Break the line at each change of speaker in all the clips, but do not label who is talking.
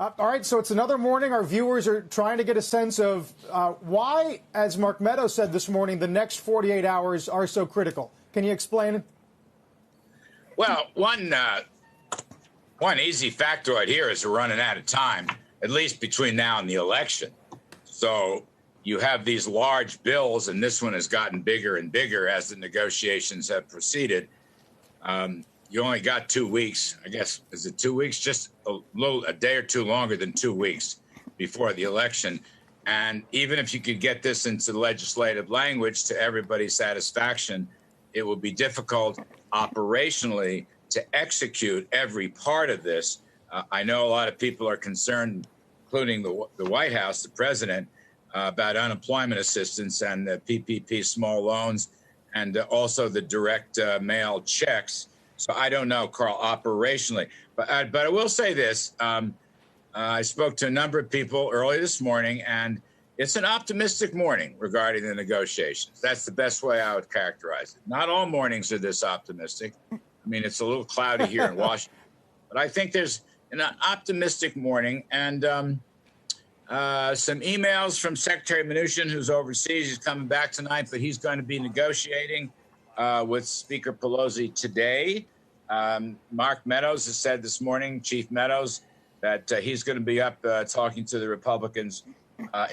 All right, so it's another morning. Our viewers are trying to get a sense of why, as Mark Meadows said this morning, the next 48 hours are so critical. Can you explain?
Well, one easy factoid here is we're running out of time, at least between now and the election. So you have these large bills, and this one has gotten bigger and bigger as the negotiations have proceeded. You only got 2 weeks, I guess. Is it 2 weeks? Just a day or two longer than 2 weeks before the election. And even if you could get this into legislative language to everybody's satisfaction, it will be difficult operationally to execute every part of this. I know a lot of people are concerned, including the White House, the president, about unemployment assistance and the PPP small loans, and also the direct mail checks. So I don't know, Carl, operationally. But I will say this. I spoke to a number of people early this morning, and it's an optimistic morning regarding the negotiations. That's the best way I would characterize it. Not all mornings are this optimistic. I mean, it's a little cloudy here in Washington. But I think there's an optimistic morning. And some emails from Secretary Mnuchin, who's overseas. He's coming back tonight, but he's going to be negotiating with Speaker Pelosi today. Mark Meadows has said this morning, Chief Meadows, that he's going to be up talking to the Republicans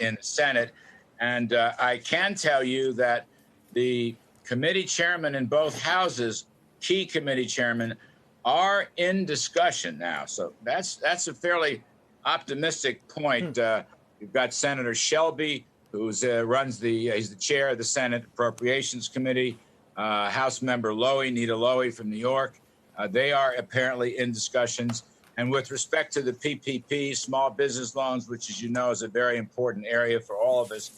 in the Senate. And I can tell you that the committee chairmen in both houses, key committee chairmen, are in discussion now. So that's a fairly optimistic point. You've got Senator Shelby, who's he's the chair of the Senate Appropriations Committee. House member Nita Lowey from New York. They are apparently in discussions. And with respect to the PPP, small business loans, which, as you know, is a very important area for all of us,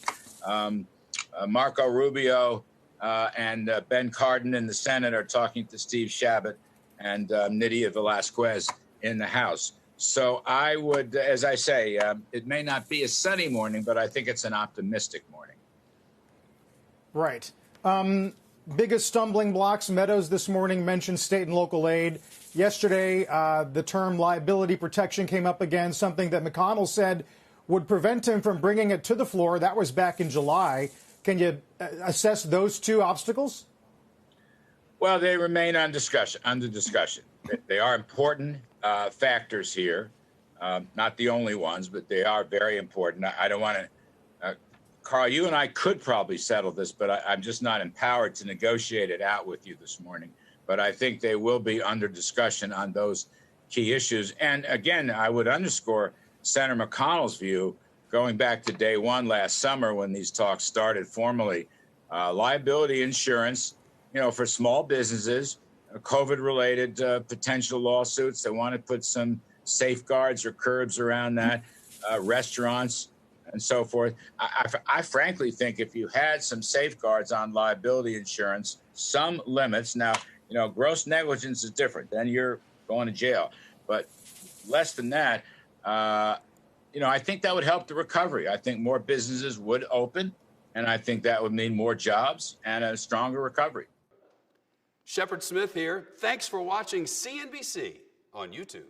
Marco Rubio and Ben Cardin in the Senate are talking to Steve Chabot and Nydia Velázquez in the House. So I would, as I say, it may not be a sunny morning, but I think it's an optimistic morning.
Right. Biggest stumbling blocks. Meadows this morning mentioned state and local aid. Yesterday, the term liability protection came up again, something that McConnell said would prevent him from bringing it to the floor. That was back in July. Can you assess those two obstacles?
Well, they remain under discussion. They are important factors here, not the only ones, but they are very important. I don't want to Carl, you and I could probably settle this, but I'm just not empowered to negotiate it out with you this morning. But I think they will be under discussion on those key issues. And again, I would underscore Senator McConnell's view, going back to day one last summer when these talks started formally, liability insurance, for small businesses, COVID-related potential lawsuits. They want to put some safeguards or curbs around that, restaurants, and so forth. I frankly think if you had some safeguards on liability insurance, some limits. Now, gross negligence is different. Then you're going to jail. But less than that, I think that would help the recovery. I think more businesses would open, and I think that would mean more jobs and a stronger recovery.
Shepard Smith here. Thanks for watching CNBC on YouTube.